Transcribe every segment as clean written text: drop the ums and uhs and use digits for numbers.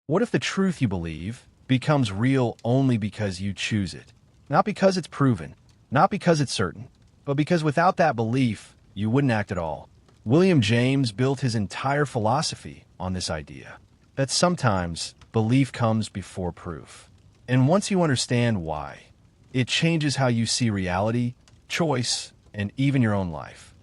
What if the truth you believe becomes real only because you choose it? Not because it's proven, not because it's certain, but because without that belief, you wouldn't act at all. William James built his entire philosophy on this idea, that sometimes belief comes before proof. And once you understand why, it changes how you see reality, choice, and even your own life.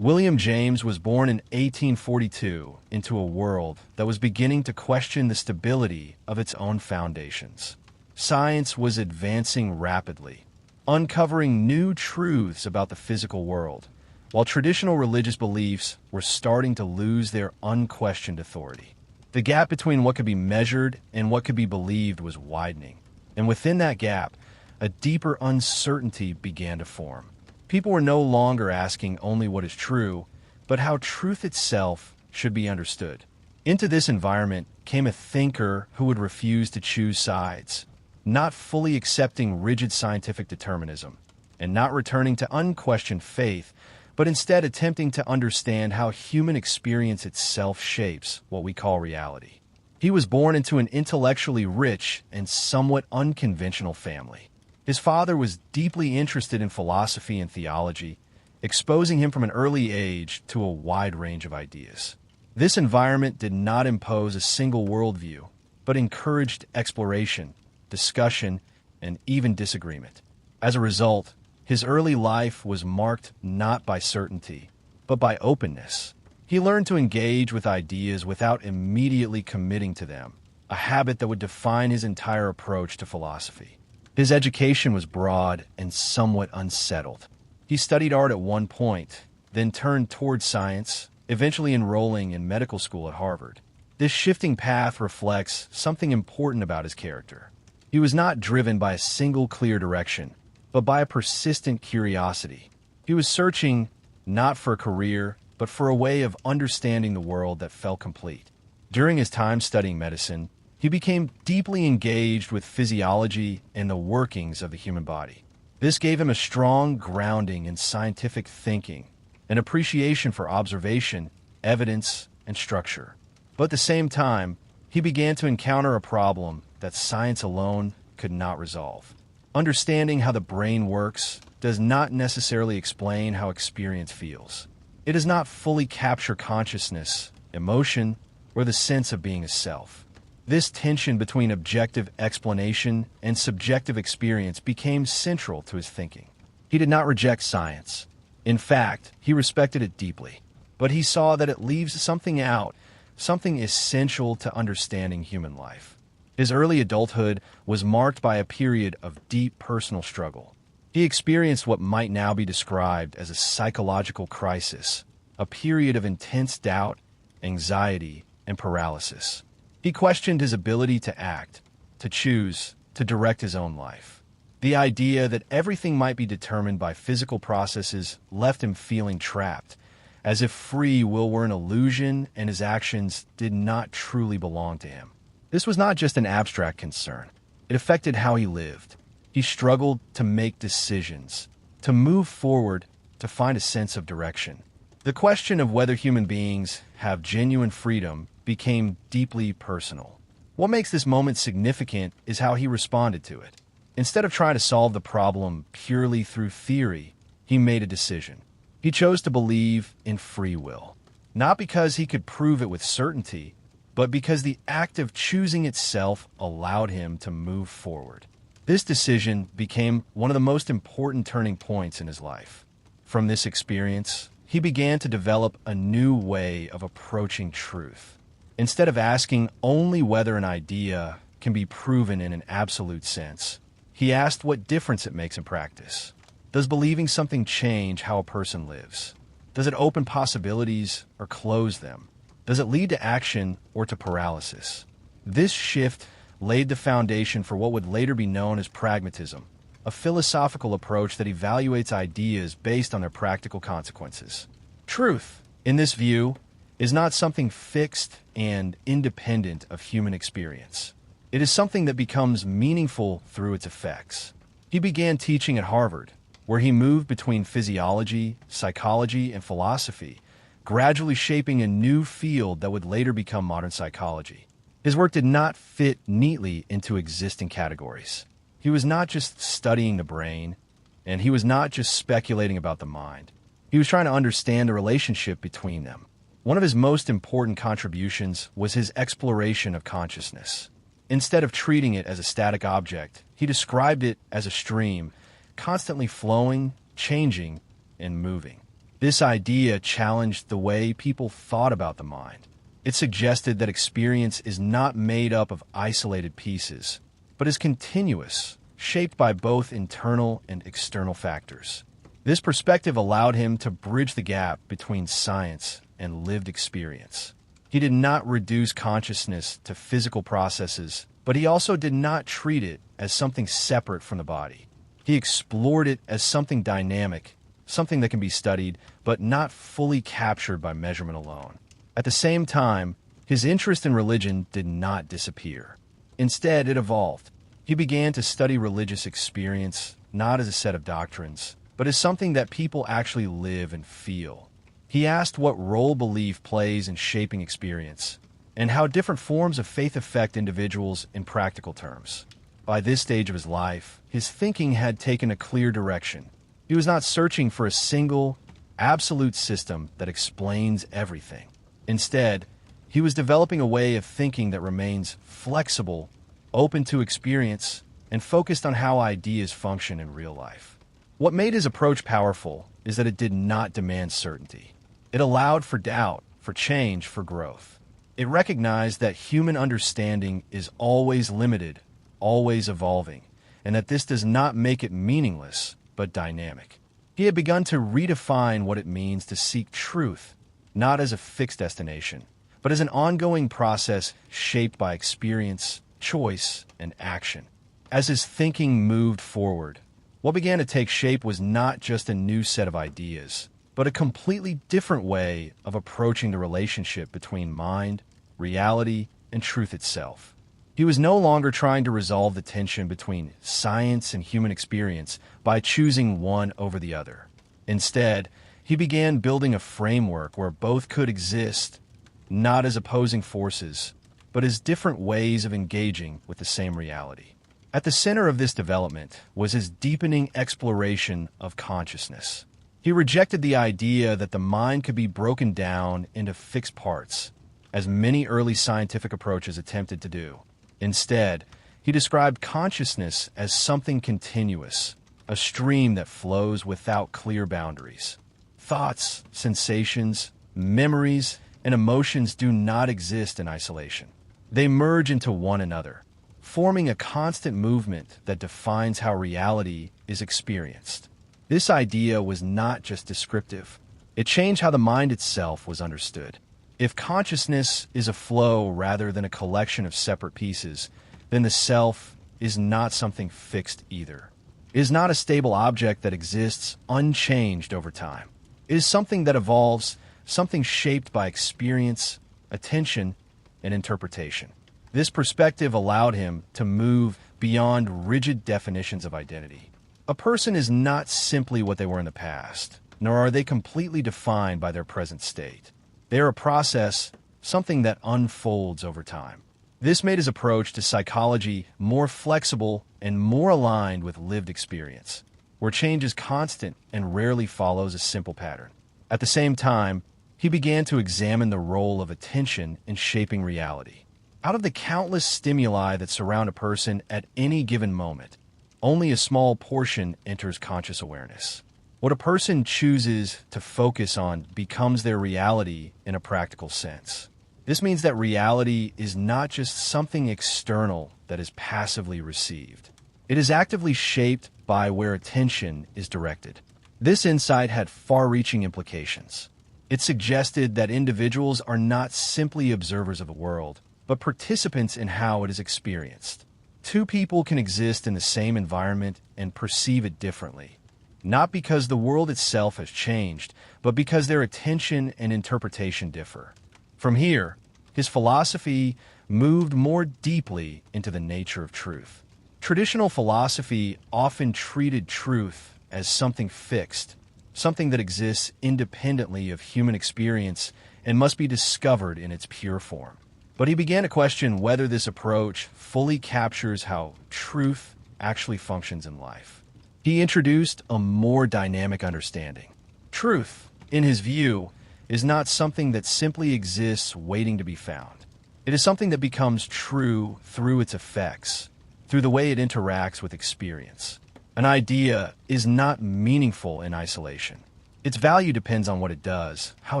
William James was born in 1842 into a world that was beginning to question the stability of its own foundations. Science was advancing rapidly, uncovering new truths about the physical world, while traditional religious beliefs were starting to lose their unquestioned authority. The gap between what could be measured and what could be believed was widening, and within that gap, a deeper uncertainty began to form. People were no longer asking only what is true, but how truth itself should be understood. Into this environment came a thinker who would refuse to choose sides, not fully accepting rigid scientific determinism, and not returning to unquestioned faith, but instead attempting to understand how human experience itself shapes what we call reality. He was born into an intellectually rich and somewhat unconventional family. His father was deeply interested in philosophy and theology, exposing him from an early age to a wide range of ideas. This environment did not impose a single worldview, but encouraged exploration, discussion, and even disagreement. As a result, his early life was marked not by certainty, but by openness. He learned to engage with ideas without immediately committing to them, a habit that would define his entire approach to philosophy. His education was broad and somewhat unsettled. He studied art at one point, then turned toward science, eventually enrolling in medical school at Harvard. This shifting path reflects something important about his character. He was not driven by a single clear direction, but by a persistent curiosity. He was searching not for a career, but for a way of understanding the world that felt complete. During his time studying medicine, he became deeply engaged with physiology and the workings of the human body. This gave him a strong grounding in scientific thinking, an appreciation for observation, evidence, and structure. But at the same time, he began to encounter a problem that science alone could not resolve. Understanding how the brain works does not necessarily explain how experience feels. It does not fully capture consciousness, emotion, or the sense of being a self. This tension between objective explanation and subjective experience became central to his thinking. He did not reject science. In fact, he respected it deeply. But he saw that it leaves something out, something essential to understanding human life. His early adulthood was marked by a period of deep personal struggle. He experienced what might now be described as a psychological crisis, a period of intense doubt, anxiety, and paralysis. He questioned his ability to act, to choose, to direct his own life. The idea that everything might be determined by physical processes left him feeling trapped, as if free will were an illusion and his actions did not truly belong to him. This was not just an abstract concern. It affected how he lived. He struggled to make decisions, to move forward, to find a sense of direction. The question of whether human beings have genuine freedom became deeply personal. What makes this moment significant is how he responded to it. Instead of trying to solve the problem purely through theory, he made a decision. He chose to believe in free will, not because he could prove it with certainty, but because the act of choosing itself allowed him to move forward. This decision became one of the most important turning points in his life. From this experience, he began to develop a new way of approaching truth. Instead of asking only whether an idea can be proven in an absolute sense, he asked what difference it makes in practice. Does believing something change how a person lives? Does it open possibilities or close them? Does it lead to action or to paralysis? This shift laid the foundation for what would later be known as pragmatism, a philosophical approach that evaluates ideas based on their practical consequences. Truth, in this view, is not something fixed and independent of human experience. It is something that becomes meaningful through its effects. He began teaching at Harvard, where he moved between physiology, psychology, and philosophy, gradually shaping a new field that would later become modern psychology. His work did not fit neatly into existing categories. He was not just studying the brain, and he was not just speculating about the mind. He was trying to understand the relationship between them. One of his most important contributions was his exploration of consciousness. Instead of treating it as a static object, he described it as a stream, constantly flowing, changing, and moving. This idea challenged the way people thought about the mind. It suggested that experience is not made up of isolated pieces, but is continuous, shaped by both internal and external factors. This perspective allowed him to bridge the gap between science and lived experience. He did not reduce consciousness to physical processes, but he also did not treat it as something separate from the body. He explored it as something dynamic, something that can be studied, but not fully captured by measurement alone. At the same time, his interest in religion did not disappear. Instead, it evolved. He began to study religious experience not as a set of doctrines, but as something that people actually live and feel. He asked what role belief plays in shaping experience, and how different forms of faith affect individuals in practical terms. By this stage of his life, his thinking had taken a clear direction. He was not searching for a single, absolute system that explains everything. Instead, he was developing a way of thinking that remains flexible, open to experience, and focused on how ideas function in real life. What made his approach powerful is that it did not demand certainty. It allowed for doubt, for change, for growth. It recognized that human understanding is always limited, always evolving, and that this does not make it meaningless, but dynamic. He had begun to redefine what it means to seek truth, not as a fixed destination, but as an ongoing process shaped by experience, choice, and action. As his thinking moved forward, what began to take shape was not just a new set of ideas, but a completely different way of approaching the relationship between mind, reality, and truth itself. He was no longer trying to resolve the tension between science and human experience by choosing one over the other. Instead, he began building a framework where both could exist, not as opposing forces, but as different ways of engaging with the same reality. At the center of this development was his deepening exploration of consciousness. He rejected the idea that the mind could be broken down into fixed parts, as many early scientific approaches attempted to do. Instead, he described consciousness as something continuous, a stream that flows without clear boundaries. Thoughts, sensations, memories, and emotions do not exist in isolation. They merge into one another, forming a constant movement that defines how reality is experienced. This idea was not just descriptive. It changed how the mind itself was understood. If consciousness is a flow rather than a collection of separate pieces, then the self is not something fixed either. It is not a stable object that exists unchanged over time. It is something that evolves, something shaped by experience, attention, and interpretation. This perspective allowed him to move beyond rigid definitions of identity. A person is not simply what they were in the past, nor are they completely defined by their present state. They are a process, something that unfolds over time. This made his approach to psychology more flexible and more aligned with lived experience, where change is constant and rarely follows a simple pattern. At the same time, he began to examine the role of attention in shaping reality. Out of the countless stimuli that surround a person at any given moment, only a small portion enters conscious awareness. What a person chooses to focus on becomes their reality in a practical sense. This means that reality is not just something external that is passively received. It is actively shaped by where attention is directed. This insight had far-reaching implications. It suggested that individuals are not simply observers of the world, but participants in how it is experienced. Two people can exist in the same environment and perceive it differently, not because the world itself has changed, but because their attention and interpretation differ. From here, his philosophy moved more deeply into the nature of truth. Traditional philosophy often treated truth as something fixed, something that exists independently of human experience and must be discovered in its pure form. But he began to question whether this approach fully captures how truth actually functions in life. He introduced a more dynamic understanding. Truth, in his view, is not something that simply exists waiting to be found. It is something that becomes true through its effects, through the way it interacts with experience. An idea is not meaningful in isolation. Its value depends on what it does, how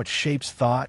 it shapes thought,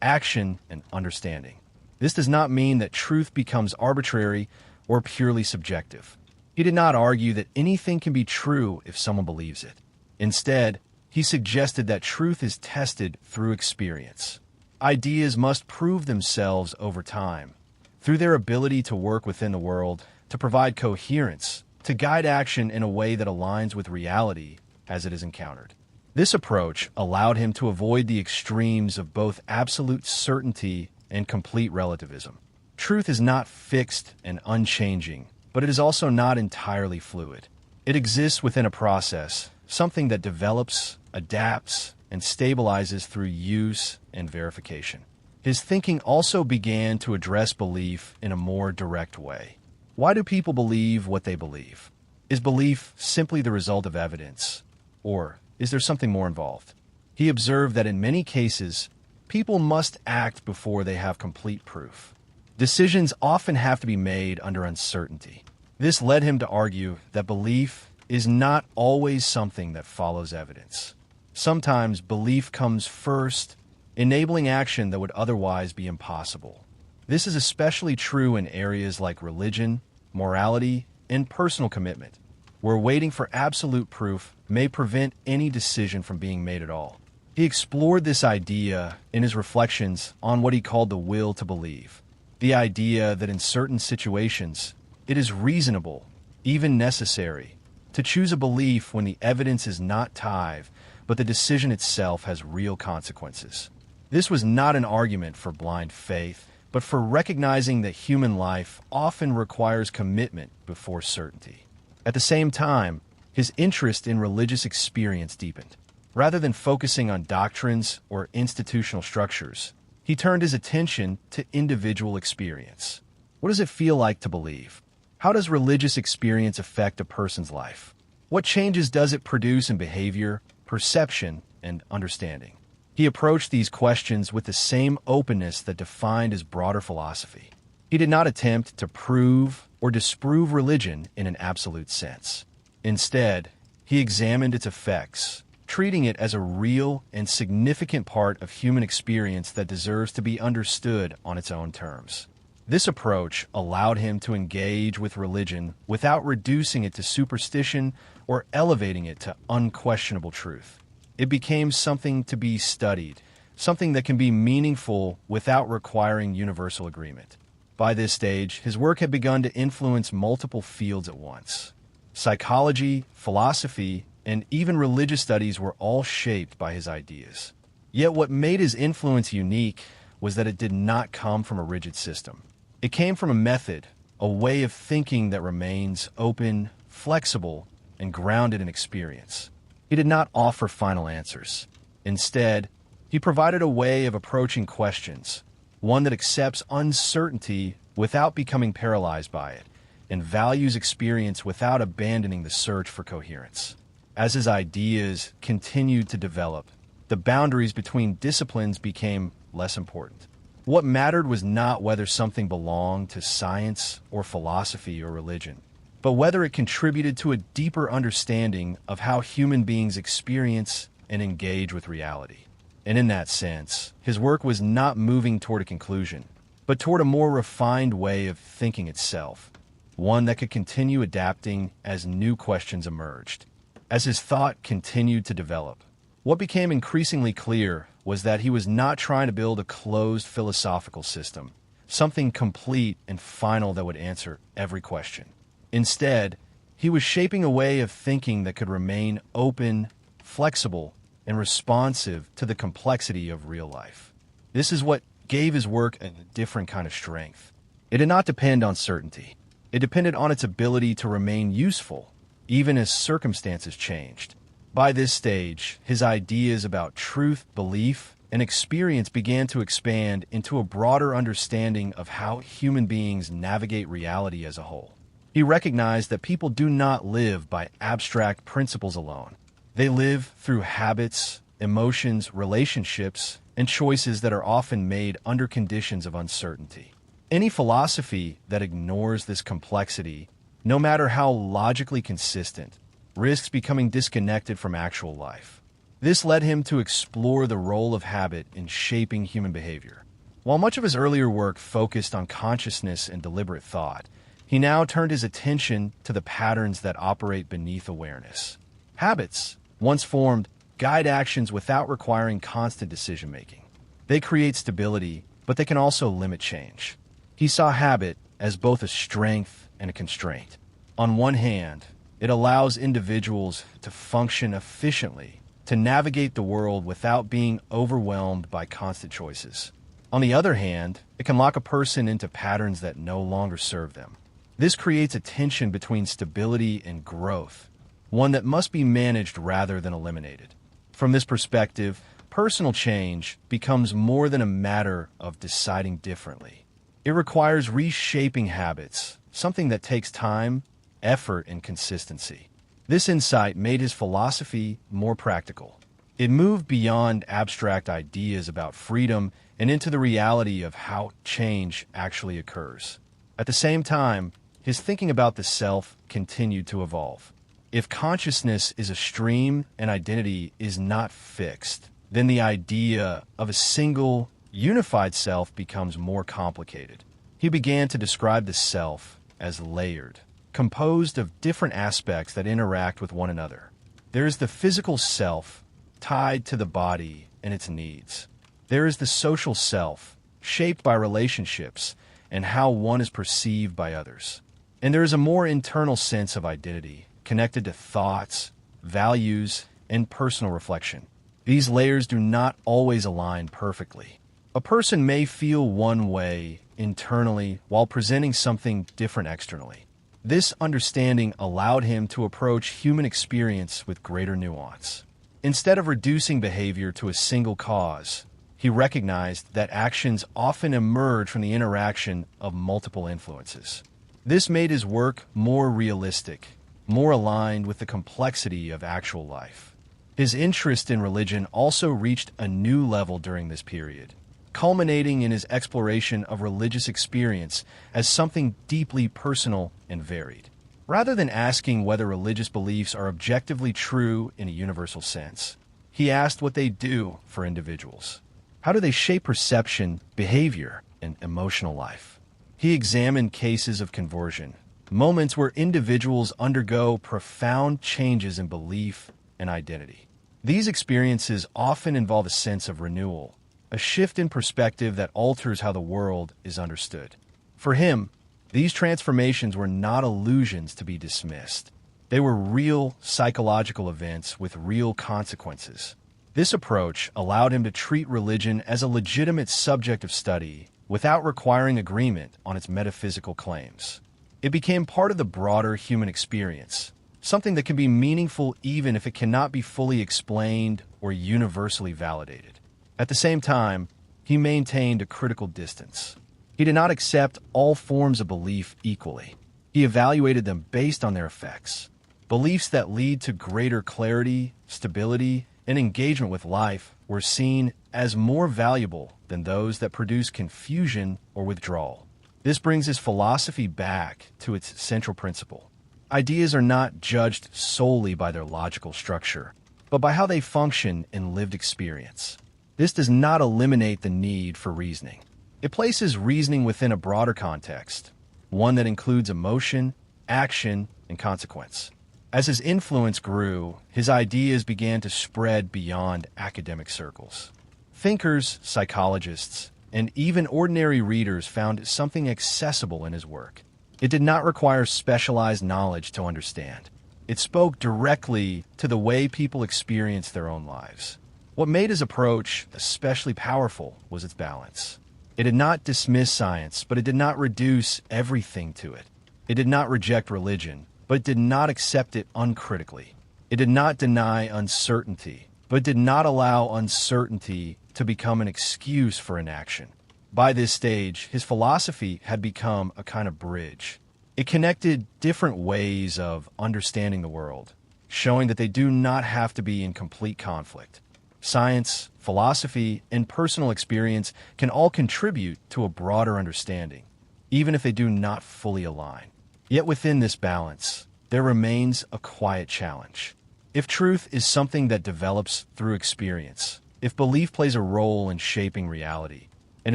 action, and understanding. This does not mean that truth becomes arbitrary or purely subjective. He did not argue that anything can be true if someone believes it. Instead, he suggested that truth is tested through experience. Ideas must prove themselves over time, through their ability to work within the world, to provide coherence, to guide action in a way that aligns with reality as it is encountered. This approach allowed him to avoid the extremes of both absolute certainty and complete relativism. Truth is not fixed and unchanging, but it is also not entirely fluid. It exists within a process, something that develops, adapts, and stabilizes through use and verification. His thinking also began to address belief in a more direct way. Why do people believe what they believe? Is belief simply the result of evidence, or is there something more involved? He observed that in many cases, people must act before they have complete proof. Decisions often have to be made under uncertainty. This led him to argue that belief is not always something that follows evidence. Sometimes belief comes first, enabling action that would otherwise be impossible. This is especially true in areas like religion, morality, and personal commitment, where waiting for absolute proof may prevent any decision from being made at all. He explored this idea in his reflections on what he called the will to believe, the idea that in certain situations, it is reasonable, even necessary, to choose a belief when the evidence is not tied, but the decision itself has real consequences. This was not an argument for blind faith, but for recognizing that human life often requires commitment before certainty. At the same time, his interest in religious experience deepened. Rather than focusing on doctrines or institutional structures, he turned his attention to individual experience. What does it feel like to believe? How does religious experience affect a person's life? What changes does it produce in behavior, perception, and understanding? He approached these questions with the same openness that defined his broader philosophy. He did not attempt to prove or disprove religion in an absolute sense. Instead, he examined its effects, treating it as a real and significant part of human experience that deserves to be understood on its own terms. This approach allowed him to engage with religion without reducing it to superstition or elevating it to unquestionable truth. It became something to be studied, something that can be meaningful without requiring universal agreement. By this stage, his work had begun to influence multiple fields at once. Psychology, philosophy, and even religious studies were all shaped by his ideas. Yet what made his influence unique was that it did not come from a rigid system. It came from a method, a way of thinking that remains open, flexible, and grounded in experience. He did not offer final answers. Instead, he provided a way of approaching questions, one that accepts uncertainty without becoming paralyzed by it, and values experience without abandoning the search for coherence. As his ideas continued to develop, the boundaries between disciplines became less important. What mattered was not whether something belonged to science or philosophy or religion, but whether it contributed to a deeper understanding of how human beings experience and engage with reality. And in that sense, his work was not moving toward a conclusion, but toward a more refined way of thinking itself, one that could continue adapting as new questions emerged. As his thought continued to develop, what became increasingly clear was that he was not trying to build a closed philosophical system, something complete and final that would answer every question. Instead, he was shaping a way of thinking that could remain open, flexible, and responsive to the complexity of real life. This is what gave his work a different kind of strength. It did not depend on certainty. It depended on its ability to remain useful, even as circumstances changed. By this stage, his ideas about truth, belief, and experience began to expand into a broader understanding of how human beings navigate reality as a whole. He recognized that people do not live by abstract principles alone. They live through habits, emotions, relationships, and choices that are often made under conditions of uncertainty. Any philosophy that ignores this complexity, no matter how logically consistent, risks becoming disconnected from actual life. This led him to explore the role of habit in shaping human behavior. While much of his earlier work focused on consciousness and deliberate thought, he now turned his attention to the patterns that operate beneath awareness. Habits, once formed, guide actions without requiring constant decision-making. They create stability, but they can also limit change. He saw habit as both a strength and a constraint. On one hand, it allows individuals to function efficiently, to navigate the world without being overwhelmed by constant choices. On the other hand, it can lock a person into patterns that no longer serve them. This creates a tension between stability and growth, one that must be managed rather than eliminated. From this perspective, personal change becomes more than a matter of deciding differently. It requires reshaping habits, something that takes time, effort, and consistency. This insight made his philosophy more practical. It moved beyond abstract ideas about freedom and into the reality of how change actually occurs. At the same time, his thinking about the self continued to evolve. If consciousness is a stream and identity is not fixed, then the idea of a single, unified self becomes more complicated. He began to describe the self as layered, composed of different aspects that interact with one another. There is the physical self, tied to the body and its needs. There is the social self, shaped by relationships and how one is perceived by others. And there is a more internal sense of identity, connected to thoughts, values, and personal reflection. These layers do not always align perfectly. A person may feel one way internally while presenting something different externally. This understanding allowed him to approach human experience with greater nuance. Instead of reducing behavior to a single cause, he recognized that actions often emerge from the interaction of multiple influences. This made his work more realistic, more aligned with the complexity of actual life. His interest in religion also reached a new level during this period, culminating in his exploration of religious experience as something deeply personal and varied. Rather than asking whether religious beliefs are objectively true in a universal sense, he asked what they do for individuals. How do they shape perception, behavior, and emotional life? He examined cases of conversion, moments where individuals undergo profound changes in belief and identity. These experiences often involve a sense of renewal, a shift in perspective that alters how the world is understood. For him, these transformations were not illusions to be dismissed. They were real psychological events with real consequences. This approach allowed him to treat religion as a legitimate subject of study without requiring agreement on its metaphysical claims. It became part of the broader human experience, something that can be meaningful even if it cannot be fully explained or universally validated. At the same time, he maintained a critical distance. He did not accept all forms of belief equally. He evaluated them based on their effects. Beliefs that lead to greater clarity, stability, and engagement with life were seen as more valuable than those that produce confusion or withdrawal. This brings his philosophy back to its central principle. Ideas are not judged solely by their logical structure, but by how they function in lived experience. This does not eliminate the need for reasoning. It places reasoning within a broader context, one that includes emotion, action, and consequence. As his influence grew, his ideas began to spread beyond academic circles. Thinkers, psychologists, and even ordinary readers found something accessible in his work. It did not require specialized knowledge to understand. It spoke directly to the way people experience their own lives. What made his approach especially powerful was its balance. It did not dismiss science, but it did not reduce everything to it. It did not reject religion, but it did not accept it uncritically. It did not deny uncertainty, but did not allow uncertainty to become an excuse for inaction. By this stage, his philosophy had become a kind of bridge. It connected different ways of understanding the world, showing that they do not have to be in complete conflict. Science, philosophy, and personal experience can all contribute to a broader understanding, even if they do not fully align. Yet within this balance, there remains a quiet challenge. If truth is something that develops through experience, if belief plays a role in shaping reality, and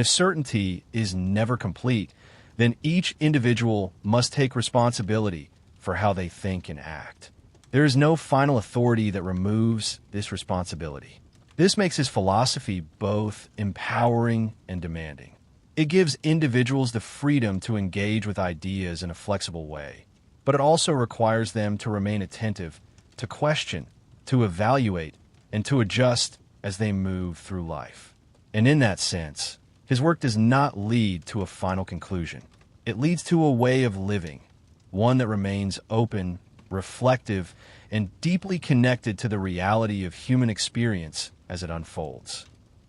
if certainty is never complete, then each individual must take responsibility for how they think and act. There is no final authority that removes this responsibility. This makes his philosophy both empowering and demanding. It gives individuals the freedom to engage with ideas in a flexible way, but it also requires them to remain attentive, to question, to evaluate, and to adjust as they move through life. And in that sense, his work does not lead to a final conclusion. It leads to a way of living, one that remains open, reflective, and deeply connected to the reality of human experience as it unfolds.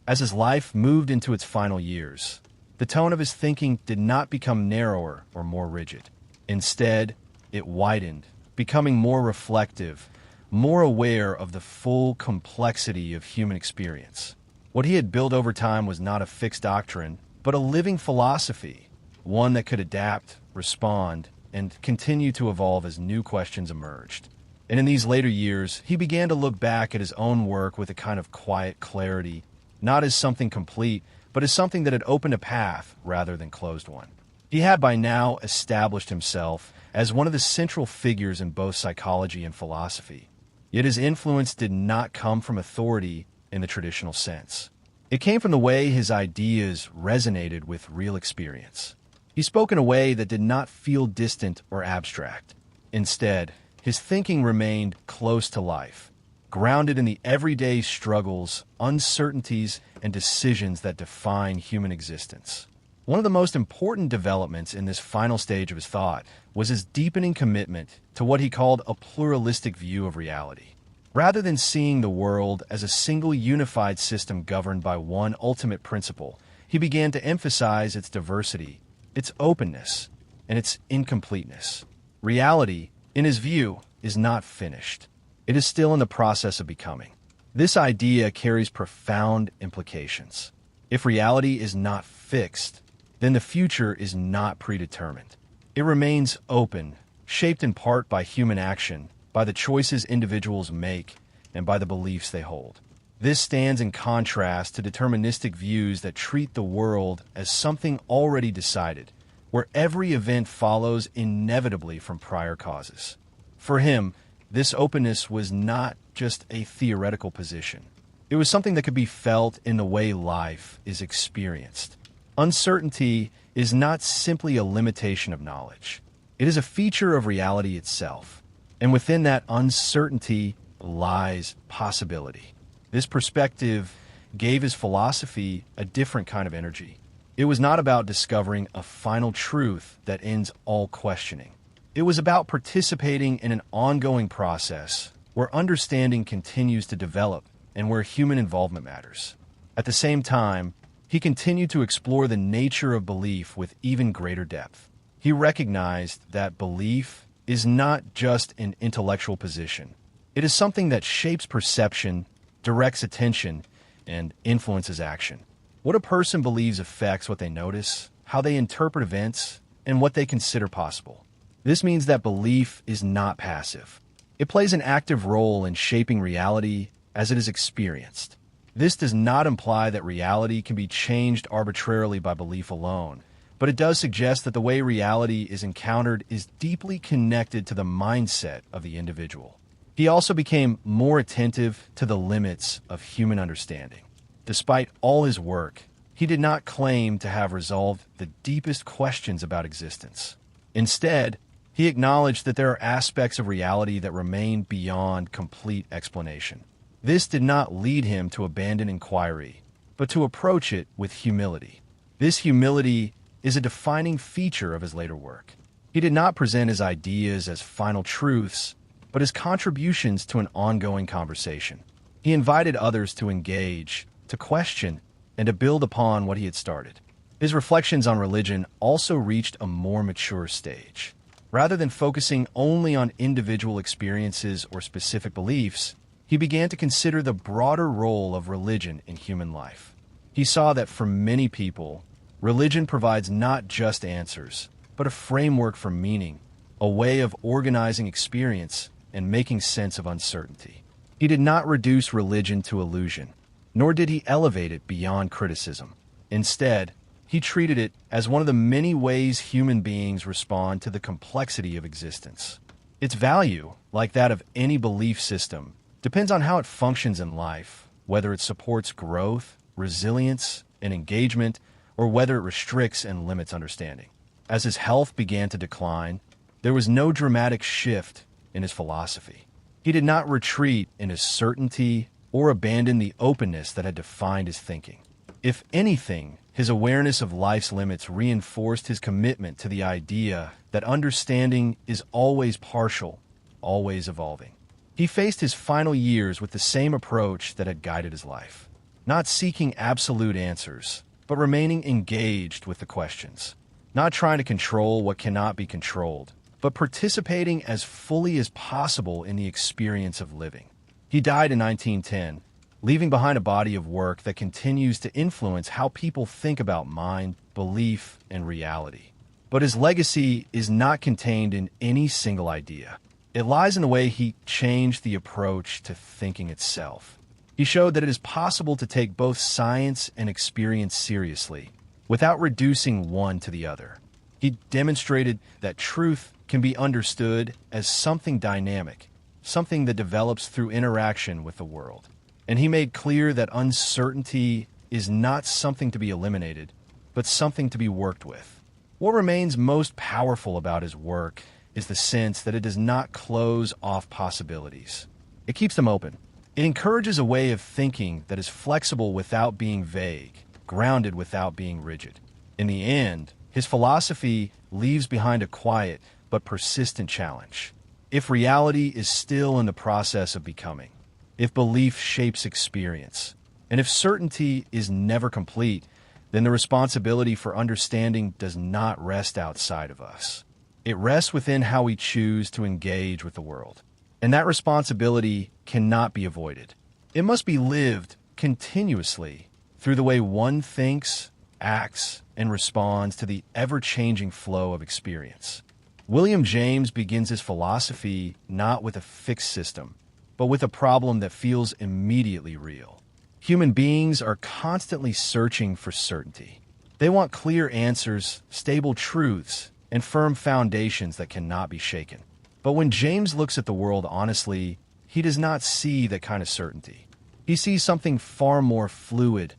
As his life moved into its final years, the tone of his thinking did not become narrower or more rigid. Instead, it widened, becoming more reflective, more aware of the full complexity of human experience. What he had built over time was not a fixed doctrine, but a living philosophy, one that could adapt, respond, and continue to evolve as new questions emerged. And in these later years, he began to look back at his own work with a kind of quiet clarity, not as something complete, but as something that had opened a path rather than closed one. He had by now established himself as one of the central figures in both psychology and philosophy. Yet his influence did not come from authority in the traditional sense. It came from the way his ideas resonated with real experience. He spoke in a way that did not feel distant or abstract. Instead, his thinking remained close to life, grounded in the everyday struggles, uncertainties, and decisions that define human existence. One of the most important developments in this final stage of his thought was his deepening commitment to what he called a pluralistic view of reality. Rather than seeing the world as a single unified system governed by one ultimate principle, he began to emphasize its diversity, its openness, and its incompleteness. Reality, in his view, is not finished. It is still in the process of becoming. This idea carries profound implications. If reality is not fixed, then the future is not predetermined. It remains open, shaped in part by human action, by the choices individuals make, and by the beliefs they hold. This stands in contrast to deterministic views that treat the world as something already decided, where every event follows inevitably from prior causes. For him, this openness was not just a theoretical position. It was something that could be felt in the way life is experienced. Uncertainty is not simply a limitation of knowledge. It is a feature of reality itself. And within that uncertainty lies possibility. This perspective gave his philosophy a different kind of energy. It was not about discovering a final truth that ends all questioning. It was about participating in an ongoing process where understanding continues to develop and where human involvement matters. At the same time, he continued to explore the nature of belief with even greater depth. He recognized that belief is not just an intellectual position. It is something that shapes perception, directs attention, and influences action. What a person believes affects what they notice, how they interpret events, and what they consider possible. This means that belief is not passive. It plays an active role in shaping reality as it is experienced. This does not imply that reality can be changed arbitrarily by belief alone, but it does suggest that the way reality is encountered is deeply connected to the mindset of the individual. He also became more attentive to the limits of human understanding. Despite all his work, he did not claim to have resolved the deepest questions about existence. Instead, he acknowledged that there are aspects of reality that remain beyond complete explanation. This did not lead him to abandon inquiry, but to approach it with humility. This humility is a defining feature of his later work. He did not present his ideas as final truths, but as contributions to an ongoing conversation. He invited others to engage, to question, and to build upon what he had started. His reflections on religion also reached a more mature stage. Rather than focusing only on individual experiences or specific beliefs, he began to consider the broader role of religion in human life. He saw that for many people, religion provides not just answers, but a framework for meaning, a way of organizing experience and making sense of uncertainty. He did not reduce religion to illusion, nor did he elevate it beyond criticism. Instead, he treated it as one of the many ways human beings respond to the complexity of existence. Its value, like that of any belief system, depends on how it functions in life, whether it supports growth, resilience, and engagement, or whether it restricts and limits understanding. As his health began to decline, there was no dramatic shift in his philosophy. He did not retreat in his certainty or abandon the openness that had defined his thinking. If anything, his awareness of life's limits reinforced his commitment to the idea that understanding is always partial, always evolving. He faced his final years with the same approach that had guided his life, not seeking absolute answers, but remaining engaged with the questions, not trying to control what cannot be controlled, but participating as fully as possible in the experience of living. He died in 1910, leaving behind a body of work that continues to influence how people think about mind, belief, and reality. But his legacy is not contained in any single idea. It lies in the way he changed the approach to thinking itself. He showed that it is possible to take both science and experience seriously, without reducing one to the other. He demonstrated that truth can be understood as something dynamic, something that develops through interaction with the world. And he made clear that uncertainty is not something to be eliminated, but something to be worked with. What remains most powerful about his work is the sense that it does not close off possibilities. It keeps them open. It encourages a way of thinking that is flexible without being vague, grounded without being rigid. In the end, his philosophy leaves behind a quiet but persistent challenge. If reality is still in the process of becoming, if belief shapes experience, and if certainty is never complete, then the responsibility for understanding does not rest outside of us. It rests within how we choose to engage with the world. And that responsibility cannot be avoided. It must be lived continuously through the way one thinks, acts, and responds to the ever-changing flow of experience. William James begins his philosophy not with a fixed system, but with a problem that feels immediately real. Human beings are constantly searching for certainty. They want clear answers, stable truths, and firm foundations that cannot be shaken. But when James looks at the world honestly, he does not see that kind of certainty. He sees something far more fluid,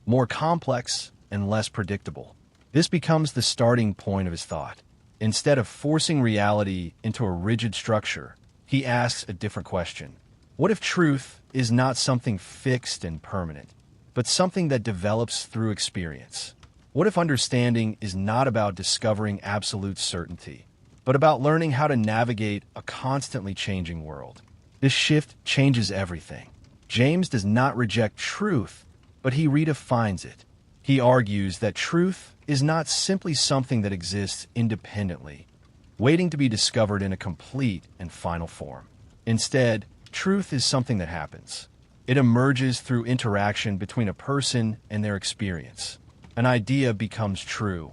more complex, and less predictable. This becomes the starting point of his thought. Instead of forcing reality into a rigid structure, he asks a different question. What if truth is not something fixed and permanent, but something that develops through experience? What if understanding is not about discovering absolute certainty, but about learning how to navigate a constantly changing world? This shift changes everything. James does not reject truth, but he redefines it. He argues that truth is not simply something that exists independently, waiting to be discovered in a complete and final form. Instead, truth is something that happens. It emerges through interaction between a person and their experience. An idea becomes true,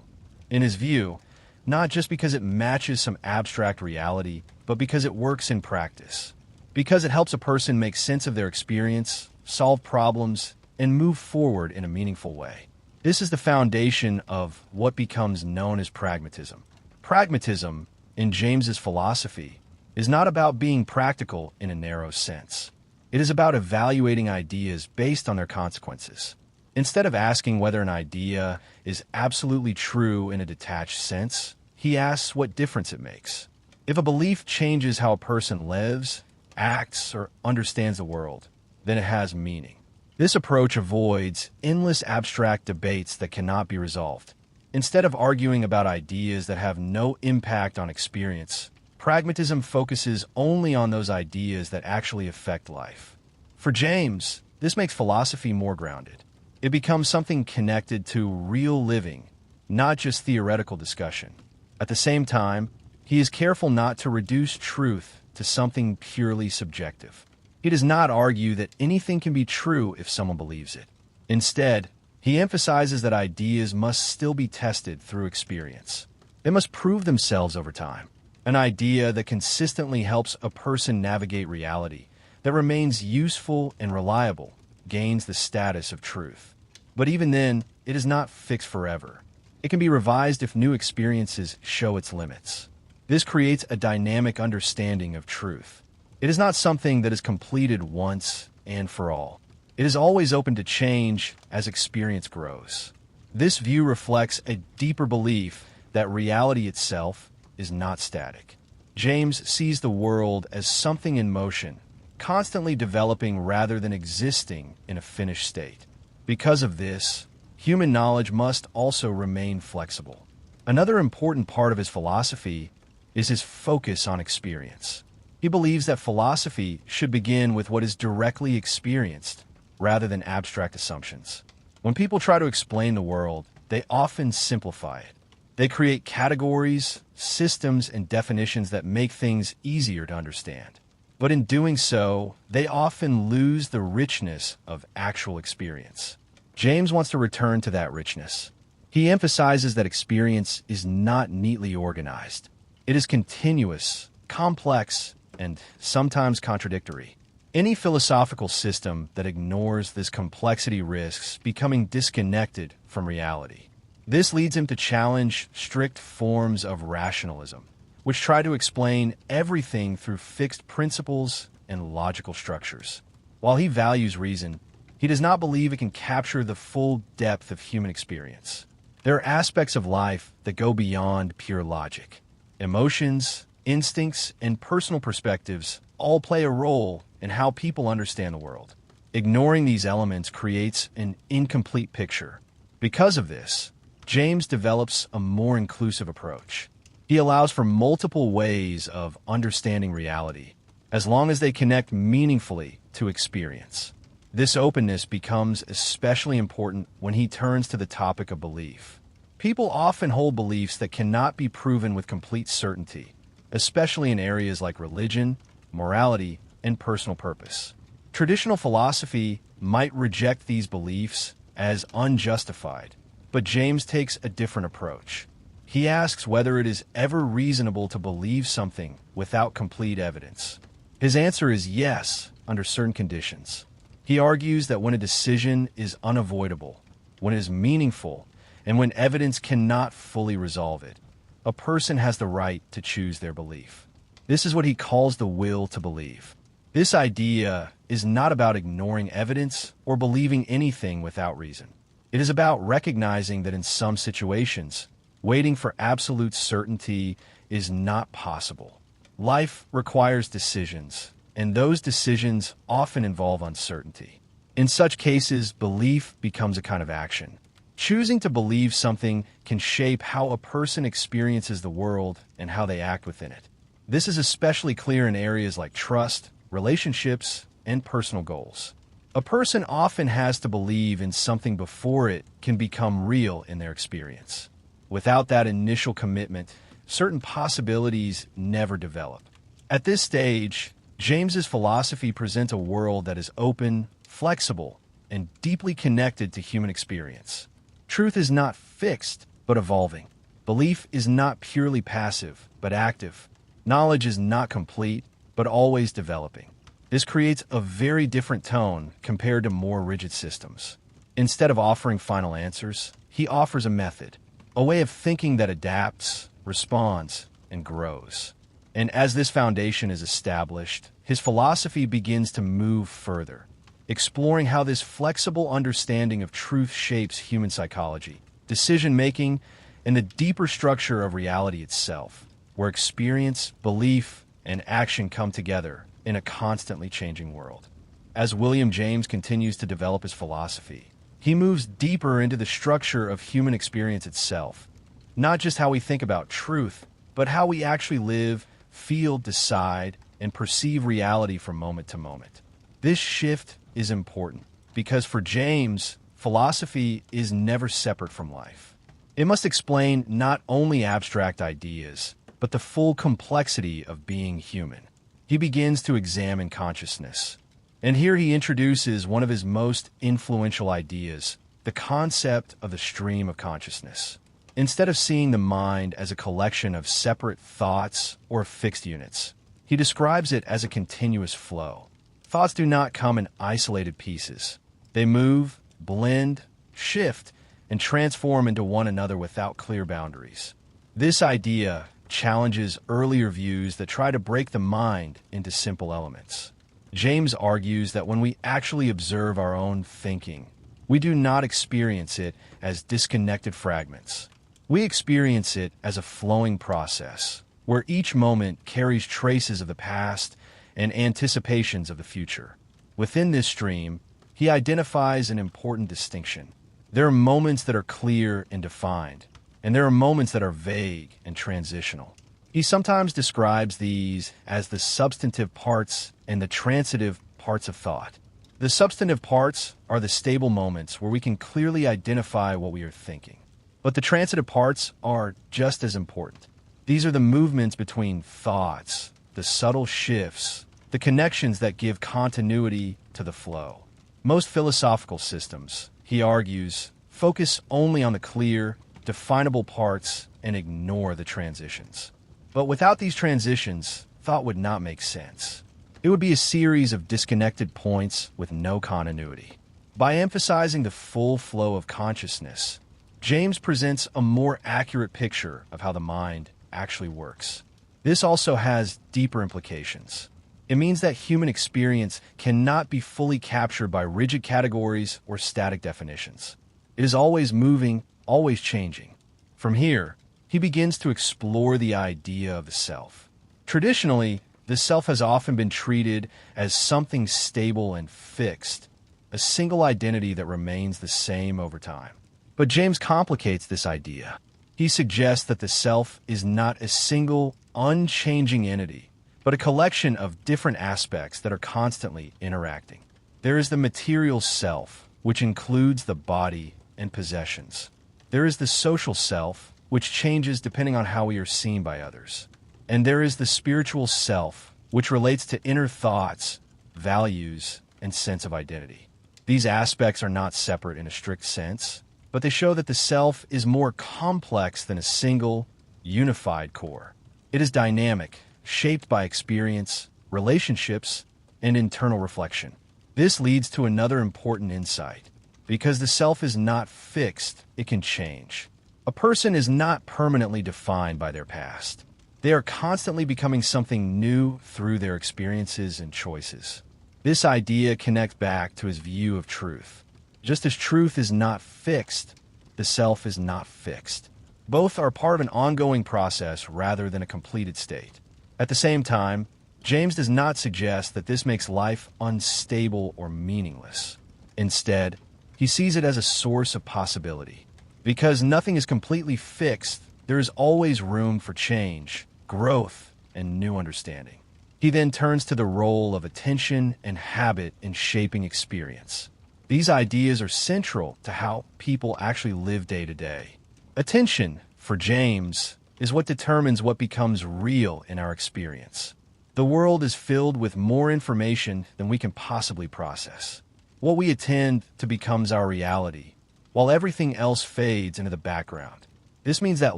in his view, not just because it matches some abstract reality, but because it works in practice. Because it helps a person make sense of their experience, solve problems, and move forward in a meaningful way. This is the foundation of what becomes known as pragmatism. Pragmatism, in James's philosophy, is not about being practical in a narrow sense. It is about evaluating ideas based on their consequences. Instead of asking whether an idea is absolutely true in a detached sense, he asks what difference it makes. If a belief changes how a person lives, acts, or understands the world, then it has meaning. This approach avoids endless abstract debates that cannot be resolved. Instead of arguing about ideas that have no impact on experience, pragmatism focuses only on those ideas that actually affect life. For James, this makes philosophy more grounded. It becomes something connected to real living, not just theoretical discussion. At the same time, he is careful not to reduce truth to something purely subjective. He does not argue that anything can be true if someone believes it. Instead, he emphasizes that ideas must still be tested through experience. They must prove themselves over time. An idea that consistently helps a person navigate reality, that remains useful and reliable, gains the status of truth. But even then, it is not fixed forever. It can be revised if new experiences show its limits. This creates a dynamic understanding of truth. It is not something that is completed once and for all. It is always open to change as experience grows. This view reflects a deeper belief that reality itself is not static. James sees the world as something in motion, constantly developing rather than existing in a finished state. Because of this, human knowledge must also remain flexible. Another important part of his philosophy is his focus on experience. He believes that philosophy should begin with what is directly experienced, rather than abstract assumptions. When people try to explain the world, they often simplify it. They create categories, systems, and definitions that make things easier to understand. But in doing so, they often lose the richness of actual experience. James wants to return to that richness. He emphasizes that experience is not neatly organized. It is continuous, complex, and sometimes contradictory. Any philosophical system that ignores this complexity risks becoming disconnected from reality. This leads him to challenge strict forms of rationalism, which try to explain everything through fixed principles and logical structures. While he values reason, he does not believe it can capture the full depth of human experience. There are aspects of life that go beyond pure logic. Emotions, instincts, and personal perspectives all play a role in how people understand the world. Ignoring these elements creates an incomplete picture. Because of this, James develops a more inclusive approach. He allows for multiple ways of understanding reality, as long as they connect meaningfully to experience. This openness becomes especially important when he turns to the topic of belief. People often hold beliefs that cannot be proven with complete certainty, especially in areas like religion, morality, and personal purpose. Traditional philosophy might reject these beliefs as unjustified, but James takes a different approach. He asks whether it is ever reasonable to believe something without complete evidence. His answer is yes, under certain conditions. He argues that when a decision is unavoidable, when it is meaningful, and when evidence cannot fully resolve it, a person has the right to choose their belief. This is what he calls the will to believe. This idea is not about ignoring evidence or believing anything without reason. It is about recognizing that in some situations, waiting for absolute certainty is not possible. Life requires decisions, and those decisions often involve uncertainty. In such cases, belief becomes a kind of action. Choosing to believe something can shape how a person experiences the world and how they act within it. This is especially clear in areas like trust, relationships, and personal goals. A person often has to believe in something before it can become real in their experience. Without that initial commitment, certain possibilities never develop. At this stage, James's philosophy presents a world that is open, flexible, and deeply connected to human experience. Truth is not fixed, but evolving. Belief is not purely passive, but active. Knowledge is not complete, but always developing. This creates a very different tone compared to more rigid systems. Instead of offering final answers, he offers a method, a way of thinking that adapts, responds, and grows. And as this foundation is established, his philosophy begins to move further, exploring how this flexible understanding of truth shapes human psychology, decision-making, and the deeper structure of reality itself, where experience, belief, and action come together in a constantly changing world. As William James continues to develop his philosophy, he moves deeper into the structure of human experience itself, not just how we think about truth, but how we actually live, feel, decide, and perceive reality from moment to moment. This shift is important because for James, philosophy is never separate from life. It must explain not only abstract ideas, but the full complexity of being human. He begins to examine consciousness. And here he introduces one of his most influential ideas, the concept of the stream of consciousness. Instead of seeing the mind as a collection of separate thoughts or fixed units, he describes it as a continuous flow. Thoughts do not come in isolated pieces. They move, blend, shift, and transform into one another without clear boundaries. This idea challenges earlier views that try to break the mind into simple elements. James argues that when we actually observe our own thinking, we do not experience it as disconnected fragments. We experience it as a flowing process, where each moment carries traces of the past and anticipations of the future. Within this stream, he identifies an important distinction. There are moments that are clear and defined, and there are moments that are vague and transitional. He sometimes describes these as the substantive parts and the transitive parts of thought. The substantive parts are the stable moments where we can clearly identify what we are thinking. But the transitive parts are just as important. These are the movements between thoughts, the subtle shifts, the connections that give continuity to the flow. Most philosophical systems, he argues, focus only on the clear, definable parts and ignore the transitions. But without these transitions, thought would not make sense. It would be a series of disconnected points with no continuity. By emphasizing the full flow of consciousness, James presents a more accurate picture of how the mind actually works. This also has deeper implications. It means that human experience cannot be fully captured by rigid categories or static definitions. It is always moving, always changing. From here, he begins to explore the idea of the self. Traditionally, the self has often been treated as something stable and fixed, a single identity that remains the same over time. But James complicates this idea. He suggests that the self is not a single, unchanging entity, but a collection of different aspects that are constantly interacting. There is the material self, which includes the body and possessions. There is the social self, which changes depending on how we are seen by others. And there is the spiritual self, which relates to inner thoughts, values, and sense of identity. These aspects are not separate in a strict sense, but they show that the self is more complex than a single, unified core. It is dynamic, shaped by experience, relationships, and internal reflection. This leads to another important insight. Because the self is not fixed, it can change. A person is not permanently defined by their past. They are constantly becoming something new through their experiences and choices. This idea connects back to his view of truth. Just as truth is not fixed, the self is not fixed. Both are part of an ongoing process rather than a completed state. At the same time, James does not suggest that this makes life unstable or meaningless. Instead, he sees it as a source of possibility. Because nothing is completely fixed, there is always room for change, growth, and new understanding. He then turns to the role of attention and habit in shaping experience. These ideas are central to how people actually live day to day. Attention, for James, is what determines what becomes real in our experience. The world is filled with more information than we can possibly process. What we attend to becomes our reality, while everything else fades into the background. This means that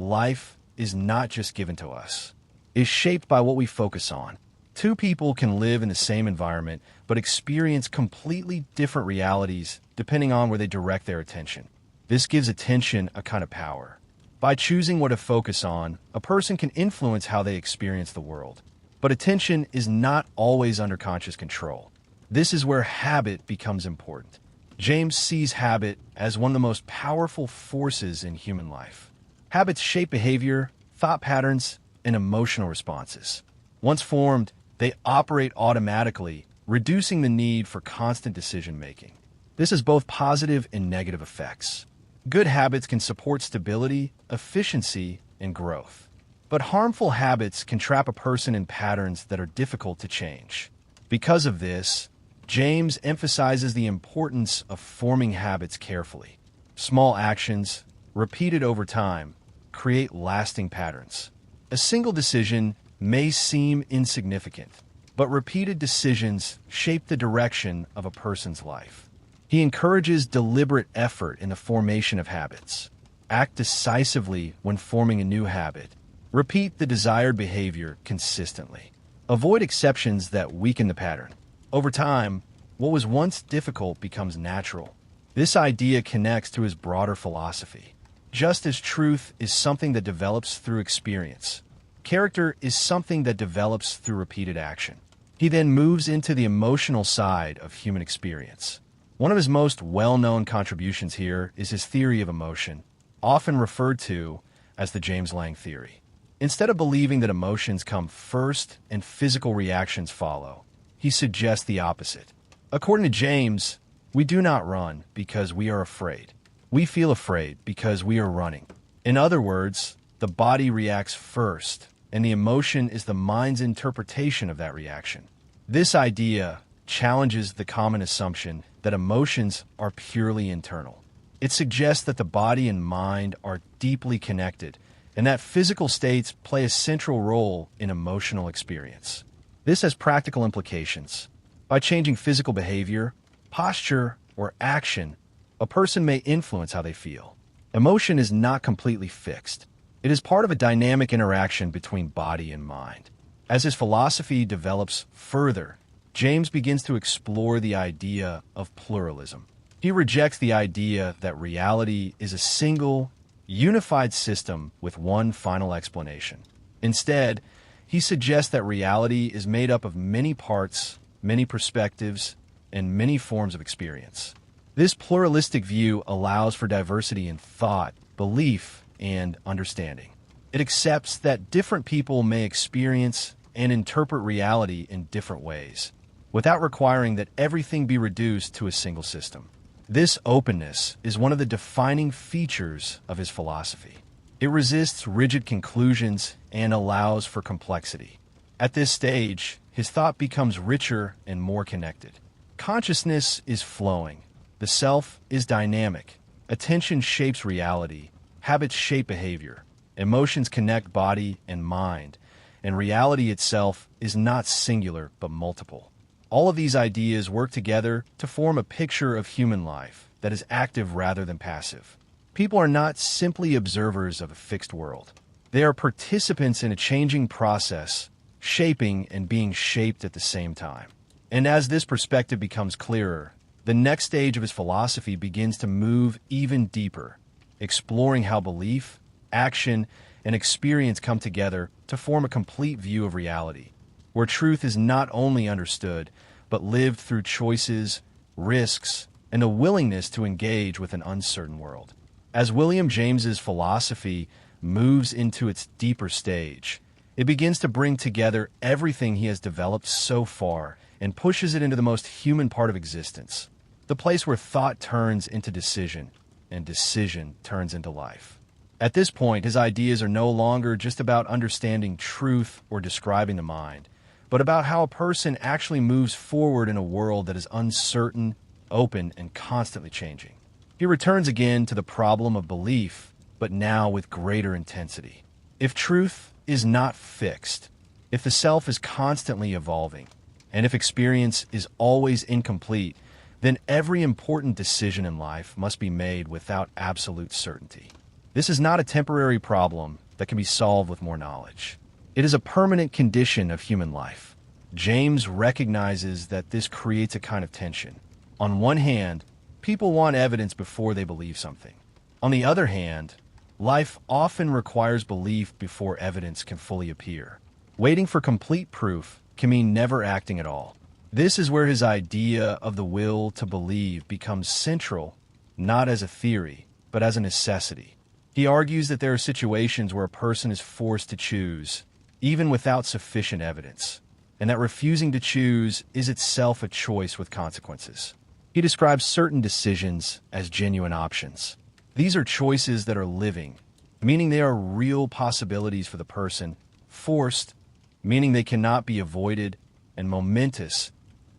life is not just given to us. It is shaped by what we focus on. Two people can live in the same environment, but experience completely different realities depending on where they direct their attention. This gives attention a kind of power. By choosing what to focus on, a person can influence how they experience the world. But attention is not always under conscious control. This is where habit becomes important. James sees habit as one of the most powerful forces in human life. Habits shape behavior, thought patterns, and emotional responses. Once formed, they operate automatically, reducing the need for constant decision-making. This has both positive and negative effects. Good habits can support stability, efficiency, and growth. But harmful habits can trap a person in patterns that are difficult to change. Because of this, James emphasizes the importance of forming habits carefully. Small actions, repeated over time, create lasting patterns. A single decision may seem insignificant, but repeated decisions shape the direction of a person's life. He encourages deliberate effort in the formation of habits. Act decisively when forming a new habit. Repeat the desired behavior consistently. Avoid exceptions that weaken the pattern. Over time, what was once difficult becomes natural. This idea connects to his broader philosophy. Just as truth is something that develops through experience, character is something that develops through repeated action. He then moves into the emotional side of human experience. One of his most well-known contributions here is his theory of emotion, often referred to as the James Lange theory. Instead of believing that emotions come first and physical reactions follow, he suggests the opposite. According to James, we do not run because we are afraid. We feel afraid because we are running. In other words, the body reacts first, and the emotion is the mind's interpretation of that reaction. This idea challenges the common assumption that emotions are purely internal. It suggests that the body and mind are deeply connected, and that physical states play a central role in emotional experience. This has practical implications. By changing physical behavior, posture, or action, a person may influence how they feel. Emotion is not completely fixed. It is part of a dynamic interaction between body and mind. As his philosophy develops further, James begins to explore the idea of pluralism. He rejects the idea that reality is a single, unified system with one final explanation. Instead, he suggests that reality is made up of many parts, many perspectives, and many forms of experience. This pluralistic view allows for diversity in thought, belief, and understanding. It accepts that different people may experience and interpret reality in different ways, without requiring that everything be reduced to a single system. This openness is one of the defining features of his philosophy. It resists rigid conclusions and allows for complexity. At this stage, his thought becomes richer and more connected. Consciousness is flowing. The self is dynamic. Attention shapes reality. Habits shape behavior. Emotions connect body and mind. And reality itself is not singular but multiple. All of these ideas work together to form a picture of human life that is active rather than passive. People are not simply observers of a fixed world. They are participants in a changing process, shaping and being shaped at the same time. And as this perspective becomes clearer, the next stage of his philosophy begins to move even deeper, exploring how belief, action, and experience come together to form a complete view of reality, where truth is not only understood, but lived through choices, risks, and a willingness to engage with an uncertain world. As William James's philosophy moves into its deeper stage, it begins to bring together everything he has developed so far and pushes it into the most human part of existence, the place where thought turns into decision and decision turns into life. At this point, his ideas are no longer just about understanding truth or describing the mind, but about how a person actually moves forward in a world that is uncertain, open, and constantly changing. He returns again to the problem of belief, but now with greater intensity. If truth is not fixed, if the self is constantly evolving, and if experience is always incomplete, then every important decision in life must be made without absolute certainty. This is not a temporary problem that can be solved with more knowledge. It is a permanent condition of human life. James recognizes that this creates a kind of tension. On one hand, people want evidence before they believe something. On the other hand, life often requires belief before evidence can fully appear. Waiting for complete proof can mean never acting at all. This is where his idea of the will to believe becomes central, not as a theory, but as a necessity. He argues that there are situations where a person is forced to choose, even without sufficient evidence, and that refusing to choose is itself a choice with consequences. He describes certain decisions as genuine options. These are choices that are living, meaning they are real possibilities for the person, forced, meaning they cannot be avoided, and momentous,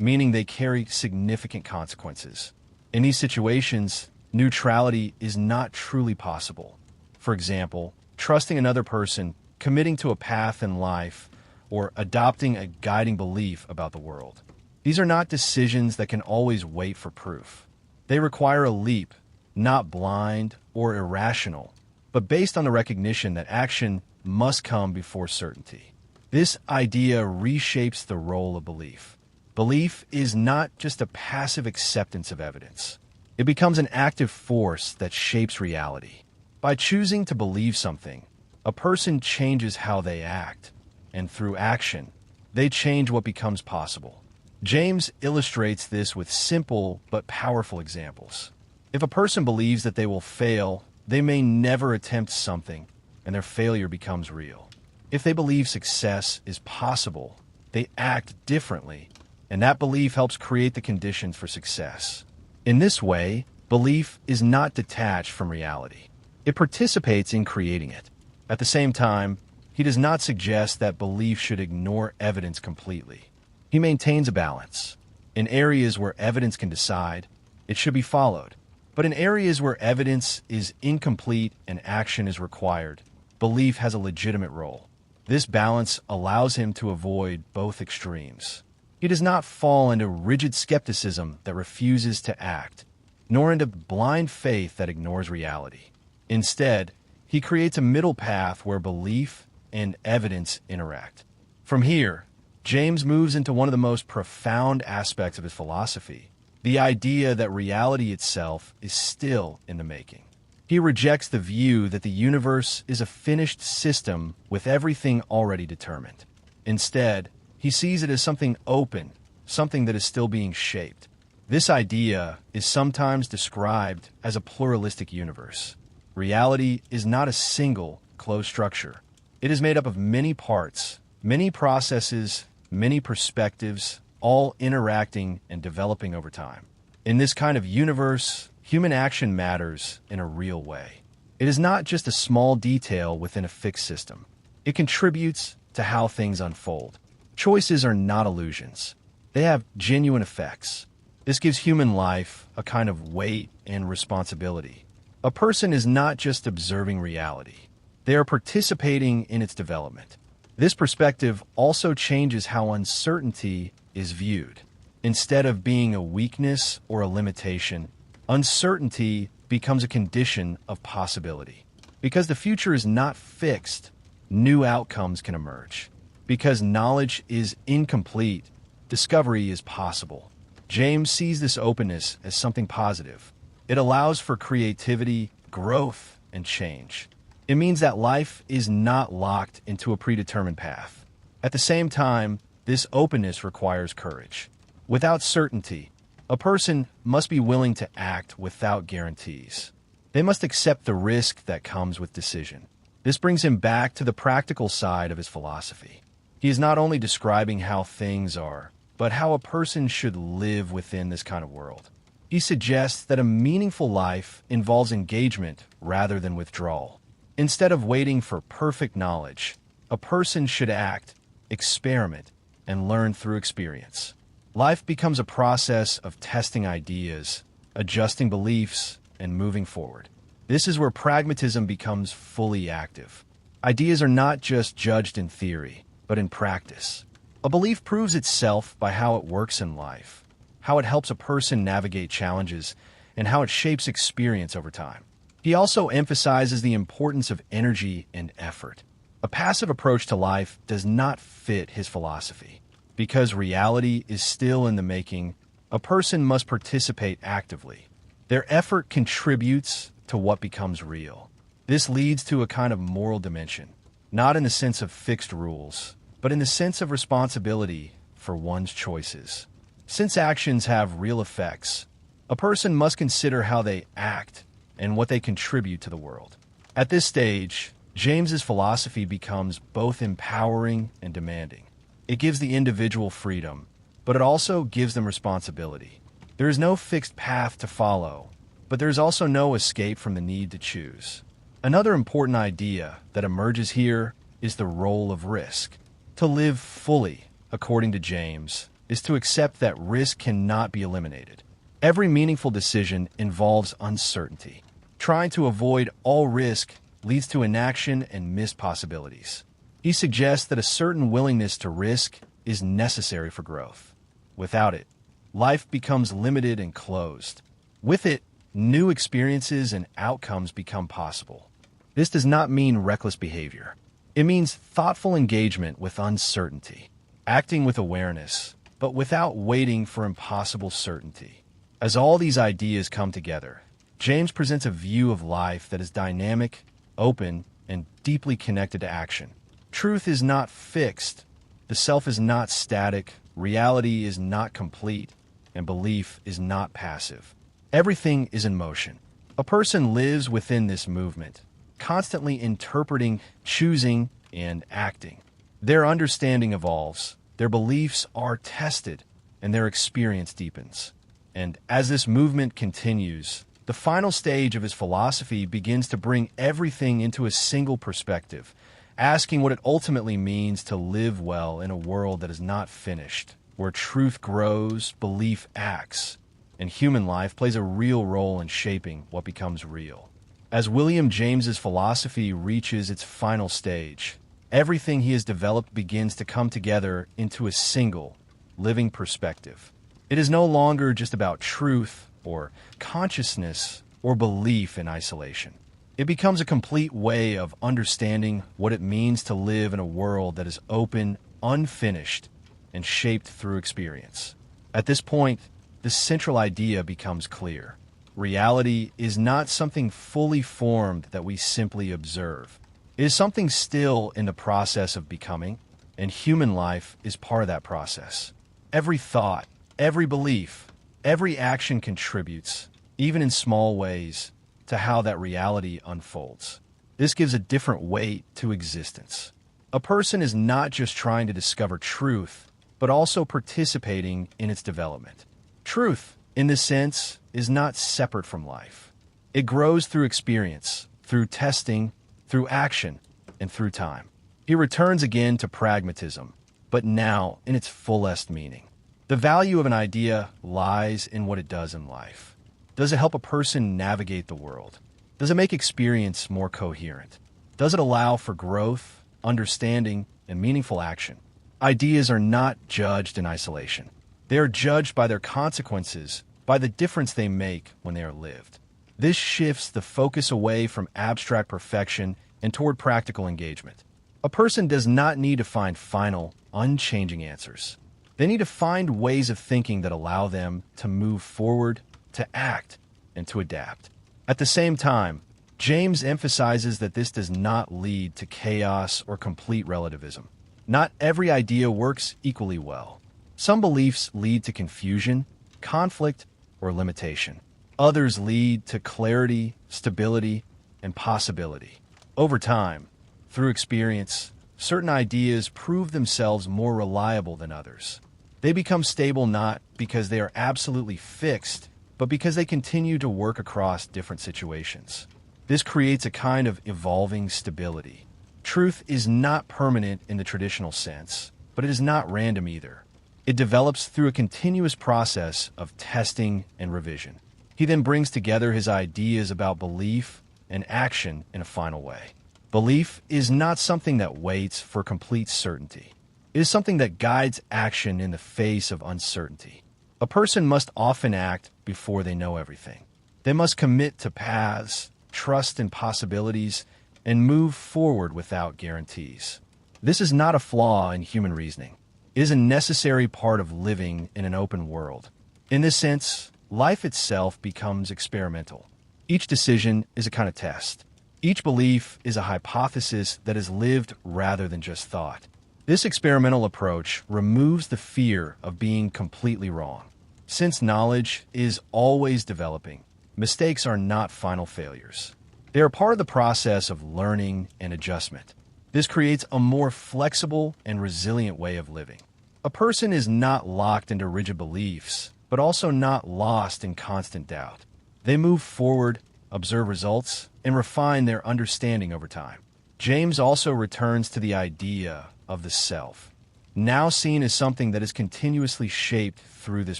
meaning they carry significant consequences. In these situations, neutrality is not truly possible. For example, trusting another person, committing to a path in life, or adopting a guiding belief about the world. These are not decisions that can always wait for proof. They require a leap, not blind or irrational, but based on the recognition that action must come before certainty. This idea reshapes the role of belief. Belief is not just a passive acceptance of evidence. It becomes an active force that shapes reality. By choosing to believe something, a person changes how they act, and through action, they change what becomes possible. James illustrates this with simple but powerful examples. If a person believes that they will fail, they may never attempt something, and their failure becomes real. If they believe success is possible, they act differently, and that belief helps create the conditions for success. In this way, belief is not detached from reality. It participates in creating it. At the same time, he does not suggest that belief should ignore evidence completely. He maintains a balance. In areas where evidence can decide, it should be followed. But in areas where evidence is incomplete and action is required, belief has a legitimate role. This balance allows him to avoid both extremes. He does not fall into rigid skepticism that refuses to act, nor into blind faith that ignores reality. Instead, he creates a middle path where belief and evidence interact. From here, James moves into one of the most profound aspects of his philosophy, the idea that reality itself is still in the making. He rejects the view that the universe is a finished system with everything already determined. Instead, he sees it as something open, something that is still being shaped. This idea is sometimes described as a pluralistic universe. Reality is not a single, closed structure. It is made up of many parts, many processes, many perspectives, all interacting and developing over time. In this kind of universe, human action matters in a real way. It is not just a small detail within a fixed system. It contributes to how things unfold. Choices are not illusions. They have genuine effects. This gives human life a kind of weight and responsibility. A person is not just observing reality. They are participating in its development. This perspective also changes how uncertainty is viewed. Instead of being a weakness or a limitation, uncertainty becomes a condition of possibility. Because the future is not fixed, new outcomes can emerge. Because knowledge is incomplete, discovery is possible. James sees this openness as something positive. It allows for creativity, growth, and change. It means that life is not locked into a predetermined path. At the same time, this openness requires courage. Without certainty, a person must be willing to act without guarantees. They must accept the risk that comes with decision. This brings him back to the practical side of his philosophy. He is not only describing how things are, but how a person should live within this kind of world. He suggests that a meaningful life involves engagement rather than withdrawal. Instead of waiting for perfect knowledge, a person should act, experiment, and learn through experience. Life becomes a process of testing ideas, adjusting beliefs, and moving forward. This is where pragmatism becomes fully active. Ideas are not just judged in theory, but in practice. A belief proves itself by how it works in life, how it helps a person navigate challenges, and how it shapes experience over time. He also emphasizes the importance of energy and effort. A passive approach to life does not fit his philosophy. Because reality is still in the making, a person must participate actively. Their effort contributes to what becomes real. This leads to a kind of moral dimension, not in the sense of fixed rules, but in the sense of responsibility for one's choices. Since actions have real effects, a person must consider how they act and what they contribute to the world. At this stage, James's philosophy becomes both empowering and demanding. It gives the individual freedom, but it also gives them responsibility. There is no fixed path to follow, but there is also no escape from the need to choose. Another important idea that emerges here is the role of risk. To live fully, according to James, is to accept that risk cannot be eliminated. Every meaningful decision involves uncertainty. Trying to avoid all risk leads to inaction and missed possibilities. He suggests that a certain willingness to risk is necessary for growth. Without it, life becomes limited and closed. With it, new experiences and outcomes become possible. This does not mean reckless behavior. It means thoughtful engagement with uncertainty, acting with awareness, but without waiting for impossible certainty. As all these ideas come together, James presents a view of life that is dynamic, open, and deeply connected to action. Truth is not fixed, the self is not static, reality is not complete, and belief is not passive. Everything is in motion. A person lives within this movement, constantly interpreting, choosing, and acting. Their understanding evolves, their beliefs are tested, and their experience deepens. And as this movement continues, the final stage of his philosophy begins to bring everything into a single perspective, asking what it ultimately means to live well in a world that is not finished, where truth grows, belief acts, and human life plays a real role in shaping what becomes real. As William James's philosophy reaches its final stage, everything he has developed begins to come together into a single, living perspective. It is no longer just about truth or consciousness or belief in isolation. It becomes a complete way of understanding what it means to live in a world that is open, unfinished, and shaped through experience. At this point, the central idea becomes clear. Reality is not something fully formed that we simply observe. It is something still in the process of becoming, and human life is part of that process. Every thought, every belief, every action contributes, even in small ways, to how that reality unfolds. This gives a different weight to existence. A person is not just trying to discover truth, but also participating in its development. Truth, in this sense, is not separate from life. It grows through experience, through testing, through action, and through time. He returns again to pragmatism, but now in its fullest meaning. The value of an idea lies in what it does in life. Does it help a person navigate the world? Does it make experience more coherent? Does it allow for growth, understanding, and meaningful action? Ideas are not judged in isolation. They are judged by their consequences, by the difference they make when they are lived. This shifts the focus away from abstract perfection and toward practical engagement. A person does not need to find final, unchanging answers. They need to find ways of thinking that allow them to move forward, to act, and to adapt. At the same time, James emphasizes that this does not lead to chaos or complete relativism. Not every idea works equally well. Some beliefs lead to confusion, conflict, or limitation. Others lead to clarity, stability, and possibility. Over time, through experience, certain ideas prove themselves more reliable than others. They become stable not because they are absolutely fixed, but because they continue to work across different situations. This creates a kind of evolving stability. Truth is not permanent in the traditional sense, but it is not random either. It develops through a continuous process of testing and revision. He then brings together his ideas about belief and action in a final way. Belief is not something that waits for complete certainty. It is something that guides action in the face of uncertainty. A person must often act before they know everything. They must commit to paths, trust in possibilities, and move forward without guarantees. This is not a flaw in human reasoning. It is a necessary part of living in an open world. In this sense, life itself becomes experimental. Each decision is a kind of test. Each belief is a hypothesis that is lived rather than just thought. This experimental approach removes the fear of being completely wrong. Since knowledge is always developing, mistakes are not final failures. They are part of the process of learning and adjustment. This creates a more flexible and resilient way of living. A person is not locked into rigid beliefs, but also not lost in constant doubt. They move forward, observe results, and refine their understanding over time. James also returns to the idea of the self. now seen as something that is continuously shaped through this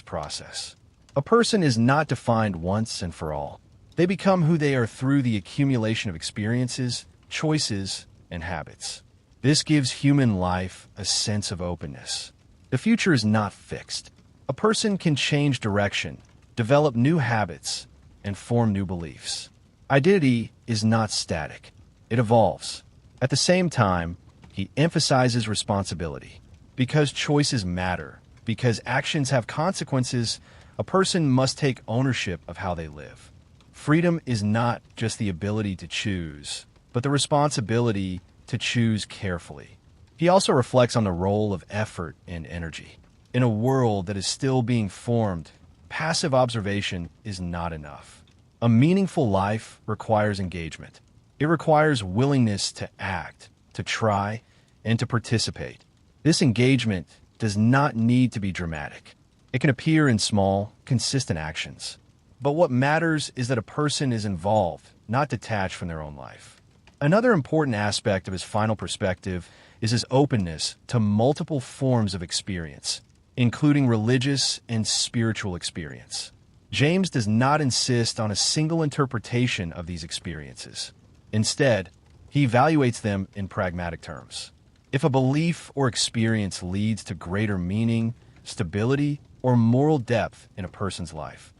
process. A person is not defined once and for all. They become who they are through the accumulation of experiences, choices, and habits. This gives human life a sense of openness. The future is not fixed. A person can change direction, develop new habits, and form new beliefs. Identity is not static. It evolves. At the same time, he emphasizes responsibility. Because choices matter, because actions have consequences, a person must take ownership of how they live. Freedom is not just the ability to choose, but the responsibility to choose carefully. He also reflects on the role of effort and energy. In a world that is still being formed, passive observation is not enough. A meaningful life requires engagement. It requires willingness to act, to try, and to participate. This engagement does not need to be dramatic. It can appear in small, consistent actions. But what matters is that a person is involved, not detached from their own life. Another important aspect of his final perspective is his openness to multiple forms of experience, including religious and spiritual experience. James does not insist on a single interpretation of these experiences. Instead, he evaluates them in pragmatic terms. If a belief or experience leads to greater meaning, stability, or moral depth in a person's life,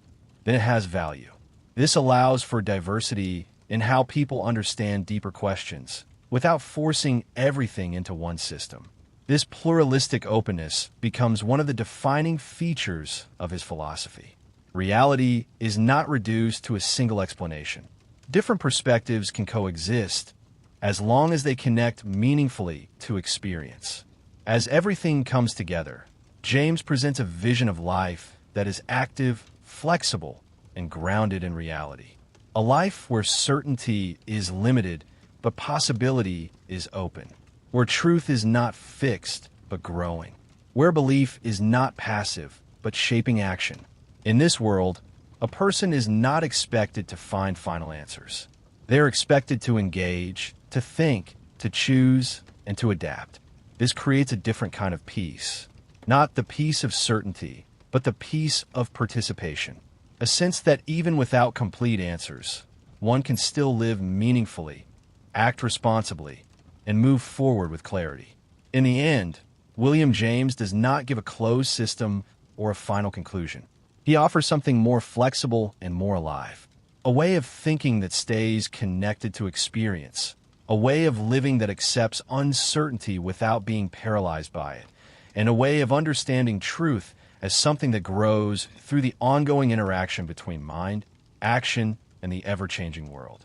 then it has value. This allows for diversity in how people understand deeper questions, without forcing everything into one system. This pluralistic openness becomes one of the defining features of his philosophy. Reality is not reduced to a single explanation. Different perspectives can coexist as long as they connect meaningfully to experience. As everything comes together, James presents a vision of life that is active, flexible, and grounded in reality. A life where certainty is limited, but possibility is open. Where truth is not fixed, but growing. Where belief is not passive, but shaping action. In this world, a person is not expected to find final answers. They are expected to engage, to think, to choose, and to adapt. This creates a different kind of peace. Not the peace of certainty, but the peace of participation. A sense that even without complete answers, one can still live meaningfully, act responsibly, and move forward with clarity. In the end, William James does not give a closed system or a final conclusion. He offers something more flexible and more alive. A way of thinking that stays connected to experience. A way of living that accepts uncertainty without being paralyzed by it. And a way of understanding truth as something that grows through the ongoing interaction between mind, action, and the ever-changing world.